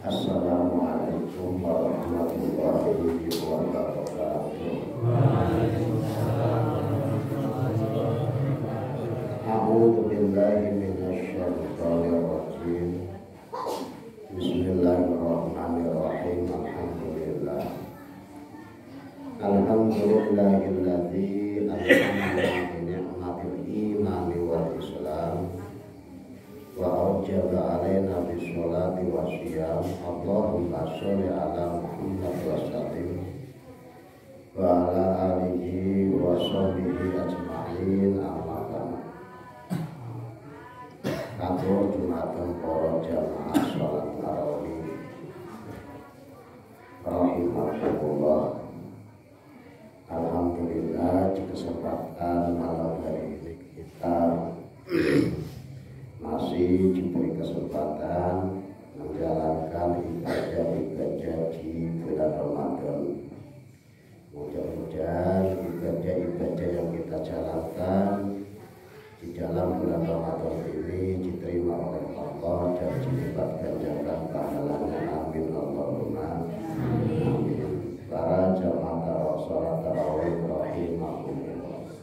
Assalamualaikum warahmatullahi wabarakatuh. A'udzu billahi minasyaitonir rajim. Bismillahirrahmanirrahim. Alhamdulillahilladzi an'ama bi ni'matil imani wal islam wa aujaba alaina bis sholati wasyam. Allahumma sholli ala Muhammad wa sallim wa ala alihi wa sahbihi ajma'in. Amma ba'd. Katur Jumatan para jamaah salat tarawih rahimahullah. Alhamdulillah, di kesempatan malam hari ini kita masih diberi kesempatan menjalankan ibadah-ibadah di bulan Ramadan. Mudah-mudahan ibadah-ibadah yang kita jalankan di dalam bulan Ramadan ini diterima oleh Allah dan dilipat ganjaran pahalanya. Amin Allahumma amin. Para jamaah sholat tarawih rahimahumullah.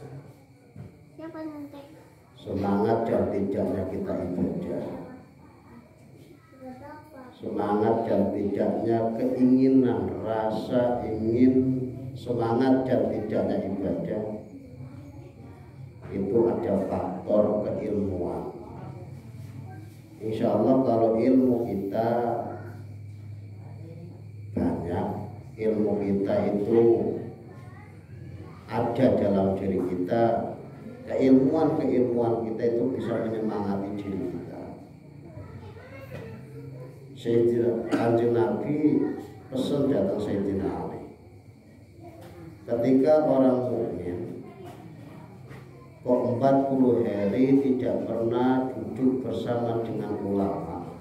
Semangat dan tidaknya kita ibadah, semangat dan tidaknya keinginan, rasa ingin, semangat dan tidaknya ibadah itu ada faktor keilmuan. Insya Allah kalau ilmu kita banyak, ilmu kita itu ada dalam diri kita, keilmuan kita itu bisa menyemangati diri kita. Sayyidina Kanjeng Nabi pesan datang Sayyidina Ali, ketika orang mukmin kok 40 hari tidak pernah duduk bersama dengan ulama,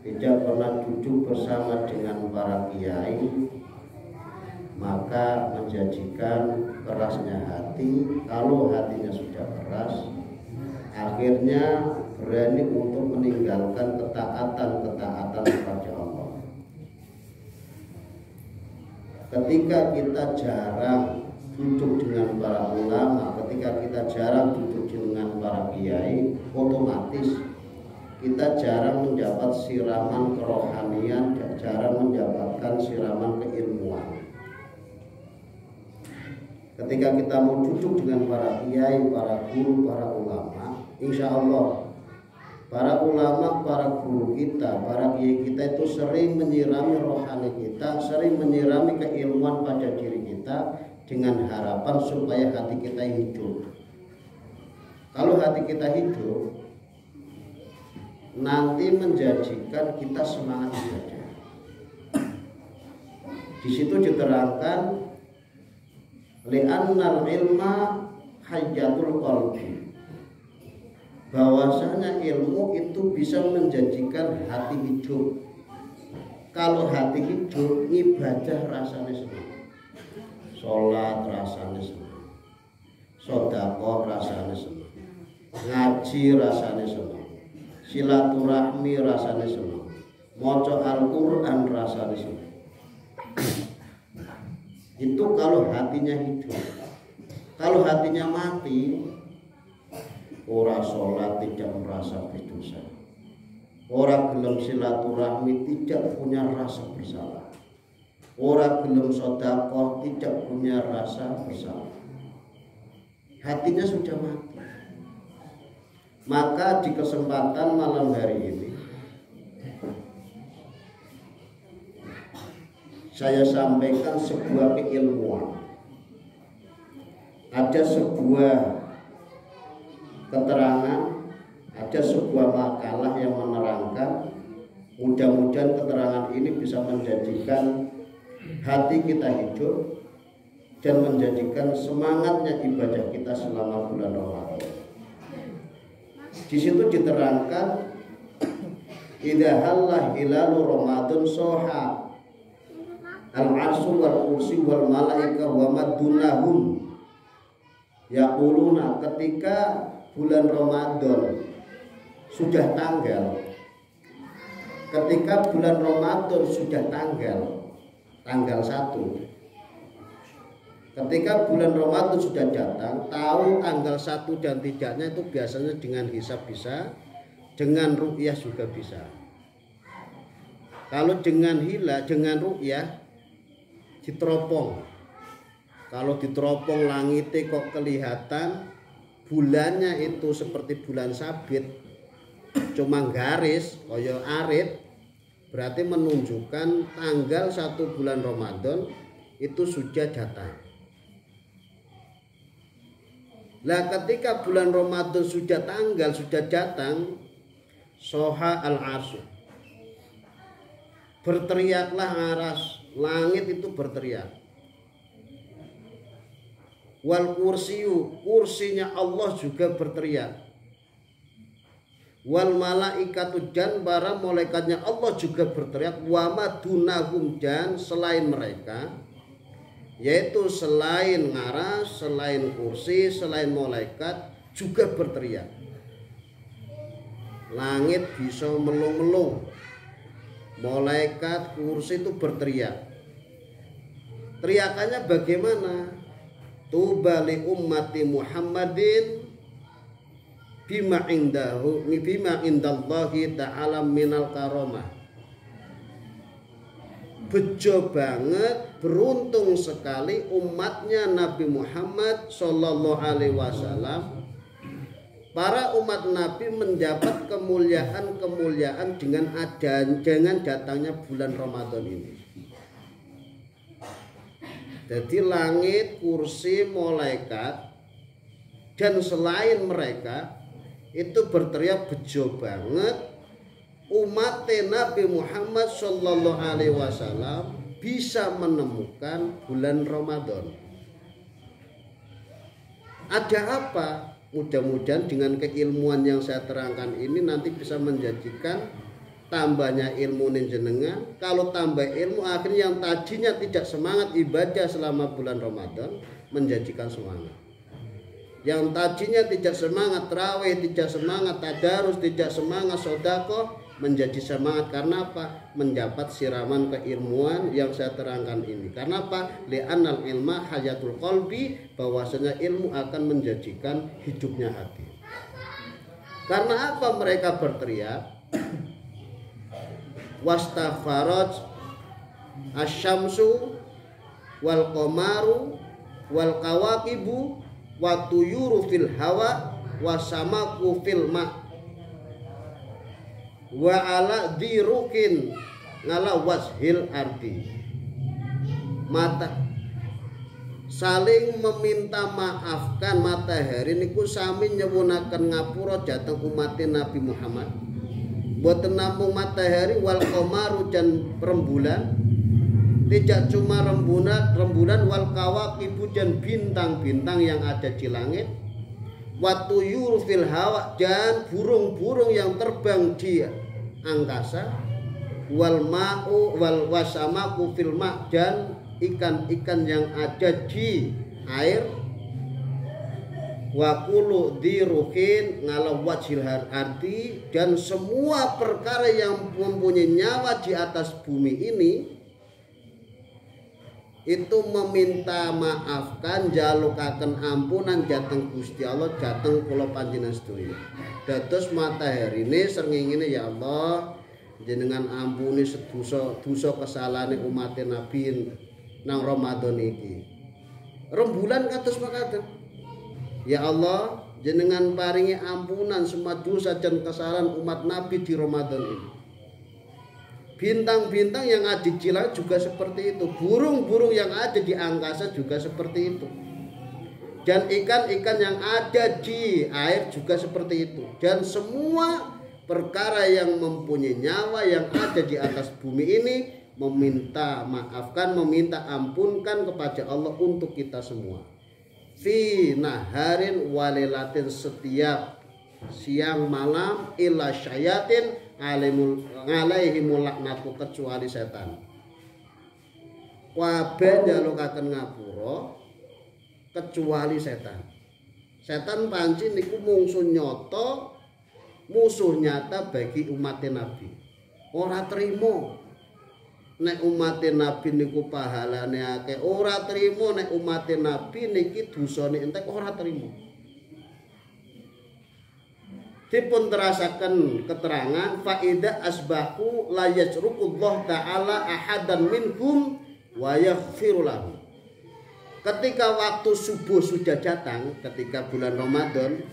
tidak pernah duduk bersama dengan para kiai, maka menjadikan kerasnya hati. Kalau hatinya sudah keras, akhirnya berani untuk meninggalkan ketaatan kepada Allah. Ketika kita jarang duduk dengan para ulama, ketika kita jarang duduk dengan para kiai, otomatis kita jarang mendapat siraman kerohanian, jarang mendapatkan siraman keilmuan. Ketika kita mau duduk dengan para kiai, para guru, para ulama, insya Allah para ulama, para guru kita, para kiai kita itu sering menyirami rohani kita, sering menyirami keilmuan pada diri kita dengan harapan supaya hati kita hidup. Kalau hati kita hidup, nanti menjadikan kita semangat ibadah. Di situ diterangkan li'annal ilma hayatul qalbi, bahwasanya ilmu itu bisa menjadikan hati hidup. Kalau hati hidup, ibadah rasanya senang, sholat rasanya senang, sedekah rasanya senang, ngaji rasanya senang, silaturahmi rasanya senang, maca Al-Quran rasanya senang. Itu kalau hatinya hidup. Kalau hatinya mati, orang sholat tidak merasa berdosa, orang gelem silaturahmi tidak punya rasa bersalah, orang gelem sedekah tidak punya rasa bersalah. Hatinya sudah mati. Maka di kesempatan malam hari ini saya sampaikan sebuah keilmuan. Ada sebuah keterangan, ada sebuah makalah yang menerangkan. Mudah-mudahan keterangan ini bisa menjadikan hati kita hidup dan menjadikan semangatnya ibadah kita selama bulan Ramadan. Di situ diterangkan, idza halla hilalu Ramadan soha al-arsy wal kursi wal malaika wa madunahum yaquluna, ketika bulan Ramadan sudah tanggal, ketika bulan Ramadan sudah tanggal 1. Ketika bulan Ramadan sudah datang, tahu tanggal 1 dan tidaknya itu biasanya dengan hisab bisa, dengan ru'yah juga bisa. Kalau dengan ru'yah diteropong. Kalau diteropong langitnya kok kelihatan bulannya itu seperti bulan sabit, cuma garis koyo arit, berarti menunjukkan tanggal 1 bulan Ramadan itu sudah datang. Lah ketika bulan Ramadan sudah datang, soha al-arsy, berteriaklah aras, langit itu berteriak. Wal kursinya Allah juga berteriak. Wal malaikatu, dan para malaikatnya Allah juga berteriak. Wa madunahum, dan selain mereka, yaitu selain ngaras, selain kursi, selain malaikat juga berteriak. Langit bisa melung-melung, malaikat, kursi itu berteriak. Teriakannya bagaimana? Tuba li ummati Muhammadin bima indallahi ta'ala minal karamah. Bejo banget, beruntung sekali umatnya Nabi Muhammad Sallallahu Alaihi Wasallam. Para umat Nabi mendapat kemuliaan dengan datangnya bulan Ramadan ini. Jadi langit, kursi, malaikat, dan selain mereka itu berteriak bejo banget. Umat Nabi Muhammad Sallallahu Alaihi Wasallam bisa menemukan bulan Ramadan. Ada apa? Mudah-mudahan dengan keilmuan yang saya terangkan ini nanti bisa menjadikan tambahnya ilmu jenengan. Kalau tambah ilmu, akhirnya yang tadinya tidak semangat ibadah selama bulan Ramadan menjadikan semangat. Yang tadinya tidak semangat tarawih, tidak semangat tadarus, tidak semangat sedekah, menjadi semangat. Karena apa? Mendapat siraman keilmuan yang saya terangkan ini. Karena apa? Li'annal ilma hayatul qalbi, bahwasanya ilmu akan menjadikan hidupnya hati. Karena apa mereka berteriak? Wastafaraj asyamsu wal qamaru wal kawakibu wa tuyuru fil hawa wasamaku fil ma' wa ala dirukin ngala washil ardi. Mata saling meminta maafkan matahari niku sami nyewunaken ngapura dhateng umat Nabi Muhammad. Boten namung matahari wal qamaru, dan rembulan, tidak cuma rembulan wal kawakibu, dan bintang-bintang yang ada di langit, watu yuru fil hawa, dan burung-burung yang terbang di angkasa, wal ma'u wal wasamaku fil ma', dan ikan-ikan yang ada di air, wa kullu diruhin ngala wajhil ardi, dan semua perkara yang mempunyai nyawa di atas bumi ini itu meminta maafkan, jalukaken ampunan dhateng Gusti Allah, dhateng kula panjenengan sedaya. Dados matahari ini srengenge, ya Allah jenengan ampuni dosa kesalahane umat Nabi nang Ramadan iki. Rembulan kados makaten, ya Allah jenengan paringi ampunan semua dosa dan kesalahan umat Nabi di Ramadan ini. Bintang-bintang yang ada di langit juga seperti itu. Burung-burung yang ada di angkasa juga seperti itu. Dan ikan-ikan yang ada di air juga seperti itu. Dan semua perkara yang mempunyai nyawa yang ada di atas bumi ini meminta maafkan, meminta ampunkan kepada Allah untuk kita semua. Fi naharin walilatin, setiap siang malam, illa syayatin alaihimul laknatu, kecuali setan. Kabeh njalukaken ngapura kecuali setan. Setan panci niku musuh nyata bagi umat Nabi. ora trimo nek umat Nabi niku pahalane akeh, ora trimo nek umat Nabi niki dosane entek, ora trimo. Dipun terasaken keterangan faida asbahu la yajrukullah ta'ala ahadan minkum wa yaghfiru lahu. Ketika waktu subuh sudah datang, ketika bulan Ramadan,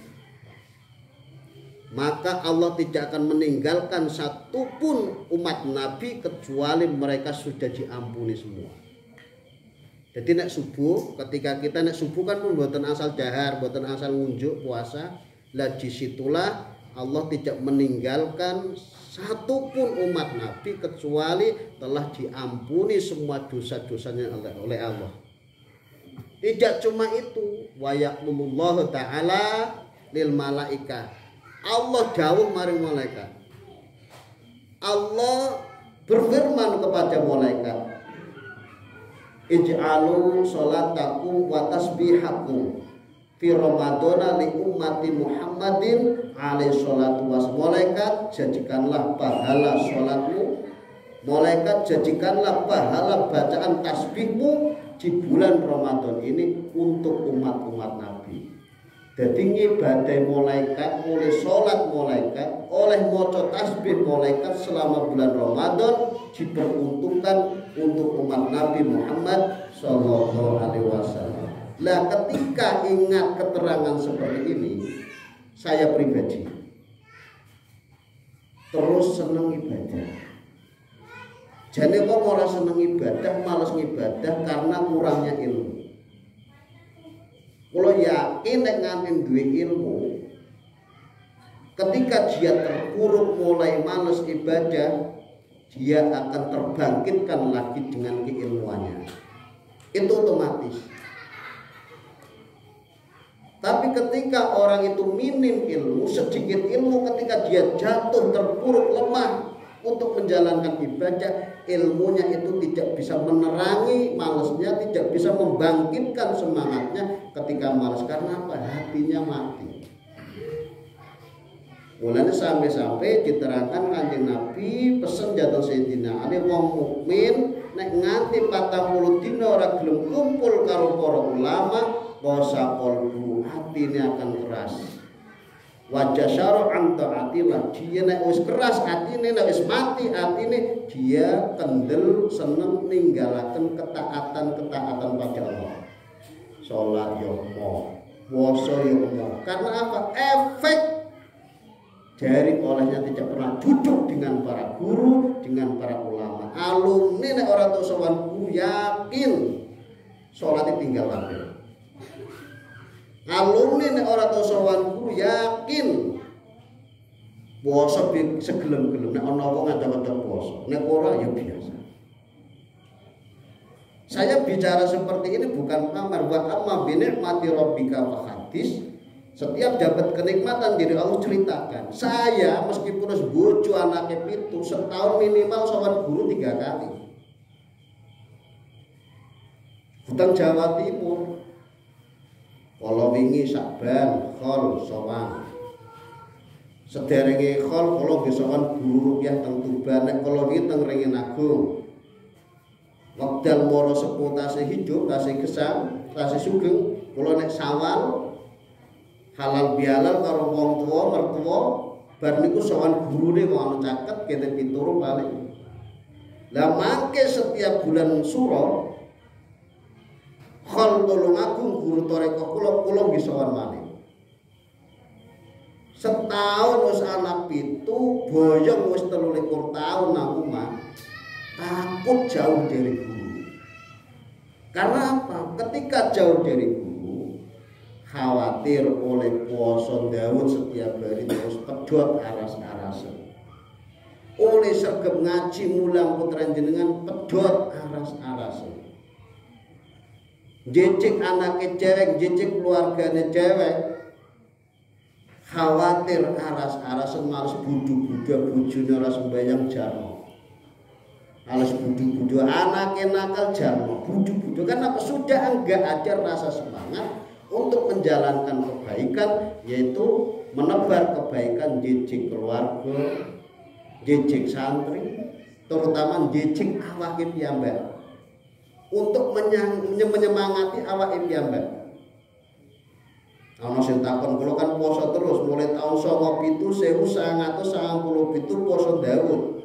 maka Allah tidak akan meninggalkan satupun umat Nabi kecuali mereka sudah diampuni semua. Jadi nek subuh, ketika kita nek subuh kan pun buatan asal dahar, buatan asal ngunjuk puasa, lah disitulah Allah tidak meninggalkan satupun umat Nabi kecuali telah diampuni semua dosa-dosanya oleh Allah. Tidak cuma itu, wa yaqulullahu ta'ala lil malaikah. Allah dawuh maring malaikat. Allah berfirman kepada malaikat, ij'alu sholatakum wa tasbihakum fi ramadana li ummati Muhammadin alaihi salatu wassalam. Malaikat, jadikanlah pahala sholatmu, malaikat jadikanlah pahala bacaan tasbihmu di bulan Ramadan ini untuk umat-umat Nabi. Jadi ngibadah malaikat, oleh sholat malaikat, oleh maca tasbih malaikat selama bulan Ramadan diperuntukkan untuk umat Nabi Muhammad Sallallahu Alaihi Wasallam. Lah ketika ingat keterangan seperti ini, saya pribadi terus seneng ibadah. Jadi kok ora seneng ibadah, malas ngibadah karena kurangnya ilmu. Kalau yakin nek nganti duwe ilmu, ketika dia terpuruk mulai malas ibadah, dia akan terbangkitkan lagi dengan keilmuannya. Itu otomatis. Tapi ketika orang itu minim ilmu, sedikit ilmu, ketika dia jatuh terpuruk lemah untuk menjalankan ibadah, ilmunya itu tidak bisa menerangi malasnya, tidak bisa membangkitkan semangatnya ketika malas. Karena apa? Hatinya mati. Mulanya sampai-sampai diterangkan Kanjeng Nabi pesen jatuh Sayyidina Ali, wong mukmin nek nganti 40 dina ora gelem kumpul karo para ulama, qasa qalbu, hatine akan keras. Wajah syara'an ta'atillah, dia nek wis keras atine, nek wis mati atine, dia kendel seneng ninggalaken ketaatan-ketaatan pada Allah. Salat yo mo, puasa yo mo. Karena apa? Efek dari olehnya tidak pernah duduk dengan para guru, dengan para ulama. Alumni nek ora tau sowan guru, yakin salat tinggal lagi. Alumni nek ora tau sowan guru, yakin puasa segelem-gelem. Nek ana wong ngajak-ngajak puasa, nek ora ya biasa. Saya bicara seperti ini bukan pamer, wa amma bi ni'mati rabbika fahadis. Setiap dapat kenikmatan dari Allah ceritakan. Saya meskipun wis bojo anake 7, setahun minimal sowan guru 3 kali. Hutang Jawa Timur. Kalau wingi Saban, khol, sowan. Sederenge khol, kalau besokan guru rupiah teng Tuban, nek kalau wingi teng Ringin Agung. Wekdal moro sepuh tasih hidup, tasih gesang, tasih sugeng, kalau nek Sawal halal bihalal karo wong tua mertua, bar niku sowan gurune wong anu caket kene pituru paling. Lah mangke setiap bulan Suro khol tulung agung guru toreko kula bisa wan malih. Setahun wis anak 7, boyong wis 23 tahun nang omah. Takut jauh dari guru. Karena apa? Ketika jauh dari guru, khawatir oleh puasa Daud setiap hari terus pedot aras-arasen. Oleh sergep ngaji mulang putra jenengan pedot aras-arasen. Jejek anaknya cewek, jejek keluarganya cewek, khawatir aras-arasan malas budu-budu bujune ora sembayang jarno, malas budu-budu anaknya nakal jarno, budu-budu. Karena sudah enggak ada rasa semangat untuk menjalankan kebaikan, yaitu menebar kebaikan jejek keluarga, jejeg santri, terutama jejeg awake piyambak untuk menyemangati awake piyambak. Ana sing takon kula kan puasa terus mulai tahun 1997 puasa Daud.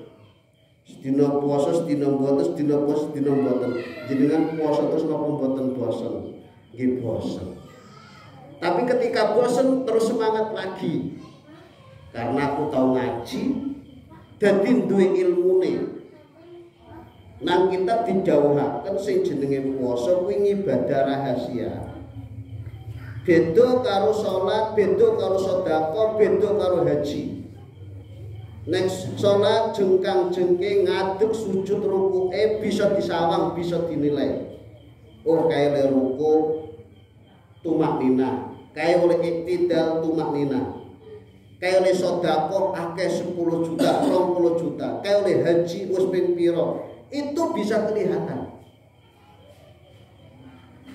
Sedina puasa, sedina mboten, sedina puasa, sedina mboten. Jenengan puasa terus napa mboten bosen? Nggih bosen. Tapi ketika bosen terus semangat lagi. Karena aku tahu ngaji, dadi duwe ilmune. Nang kita dijauhaken sing jenenge puasa kuwi ibadah rahasia. Beda karo salat, beda karo sedekah, beda karo haji. Nek salat jengkang-jengking ngadeg sujud rukuke bisa disawang, bisa dinilai. Oh kaya le ruku tumak nina, kaya oleh iktidal tumak nina. Kaya oleh sedekah akeh 10 juta, 20 juta, kaya oleh haji wis ping pira. Itu bisa kelihatan.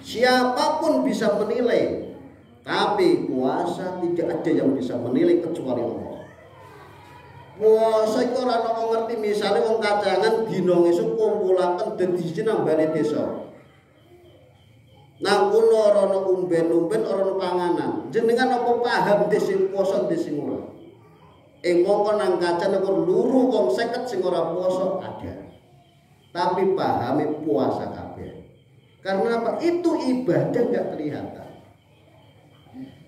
Siapapun bisa menilai. Tapi puasa tidak ada yang bisa menilai kecuali Allah. Puasa itu ora ana ngerti, misale wong kacangan dina esuk kumpulaken dadi siji nang bali desa. Nang kono ora ana umben-umben, ora ana panganan. Jenengan apa paham sing puasa sing ora? Mongko nang kacan kok luru wong 50 sing ora puasa ada. Tapi pahami puasa kabeh. Karena apa? Itu ibadah enggak kelihatan.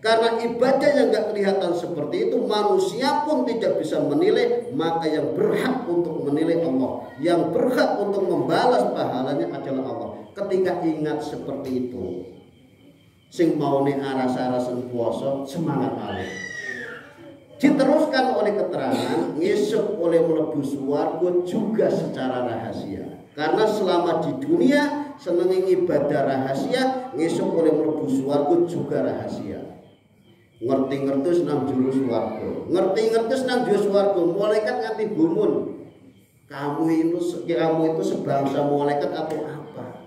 Karena ibadah yang enggak kelihatan seperti itu, manusia pun tidak bisa menilai. Maka yang berhak untuk menilai Allah, yang berhak untuk membalas pahalanya adalah Allah. Ketika ingat seperti itu, sing maune aras-arasen puasa semangat malih. Diteruskan oleh keterangan ngesuk oleh mlebu swarga juga secara rahasia. Karena selama di dunia seneng ibadah rahasia, ngesuk oleh mlebu swarga juga rahasia. Ngerti-ngerti nang jero swarga. Ngerti-ngerti nang jero swarga, malaikat nganti gumun. Kamu itu sebangsa malaikat atau apa?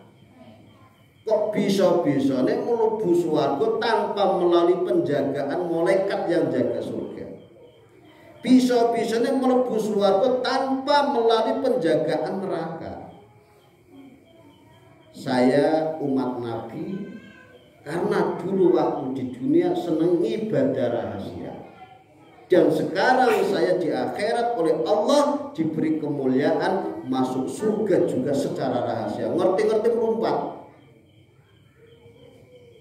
Kok bisa-bisa nek mlebu swarga tanpa melalui penjagaan malaikat yang jaga surga? Bisa-bisa nek mlebu swarga tanpa melalui penjagaan neraka. Saya umat Nabi karena dulu waktu di dunia seneng ibadah rahasia. Dan sekarang saya di akhirat oleh Allah diberi kemuliaan masuk surga juga secara rahasia. Ngerti-ngerti melompat.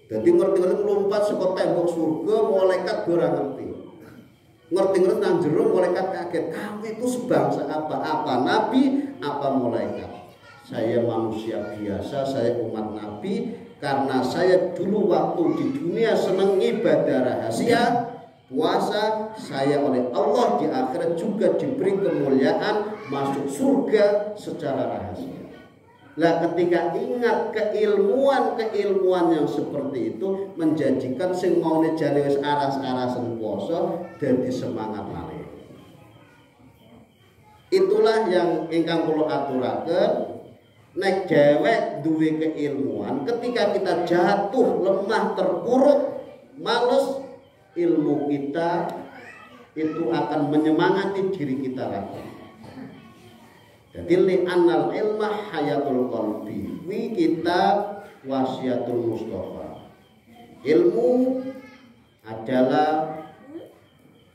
Jadi ngerti-ngerti melompat saka tembok surga, malaikat ora ngerti. Ngerti-ngerti nang jero malaikat kaget. Kamu itu sebangsa apa? Apa nabi, apa malaikat? Saya manusia biasa, saya umat Nabi. Karena saya dulu waktu di dunia senang ibadah rahasia, puasa, saya oleh Allah di akhirat juga diberi kemuliaan masuk surga secara rahasia. Lah ketika ingat keilmuan yang seperti itu menjadikan sing maune jane wis aras-arasen puasa dadi semangat malih. Itulah yang ingkang kula aturaken. Nek dewek duwe keilmuan, ketika kita jatuh lemah terpuruk males, ilmu kita itu akan menyemangati diri kita lagi. Jadi li'annal ilma hayatul qalbi, wi kitab wasiatul Mustafa. Ilmu adalah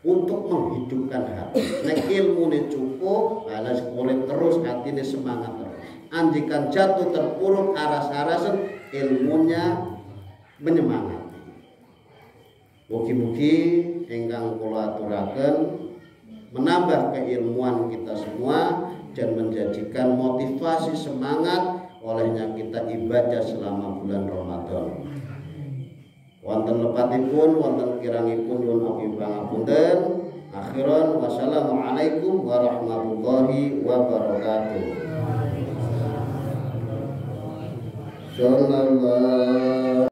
untuk menghidupkan hati. Nek ilmune cukup, ala sekolah terus hatine semangat terus. Andikan jatuh terpuruk aras-arasan, ilmunya menyemangati. Mugi-mugi ingkang kula aturaken menambah keilmuan kita semua dan menjadikan motivasi semangat olehnya kita ibadah selama bulan Ramadan. Wonten lepatipun, wonten kirangipun nyuwun api pangapunten. Akhiran wassalamualaikum warahmatullahi wabarakatuh. Sallallahu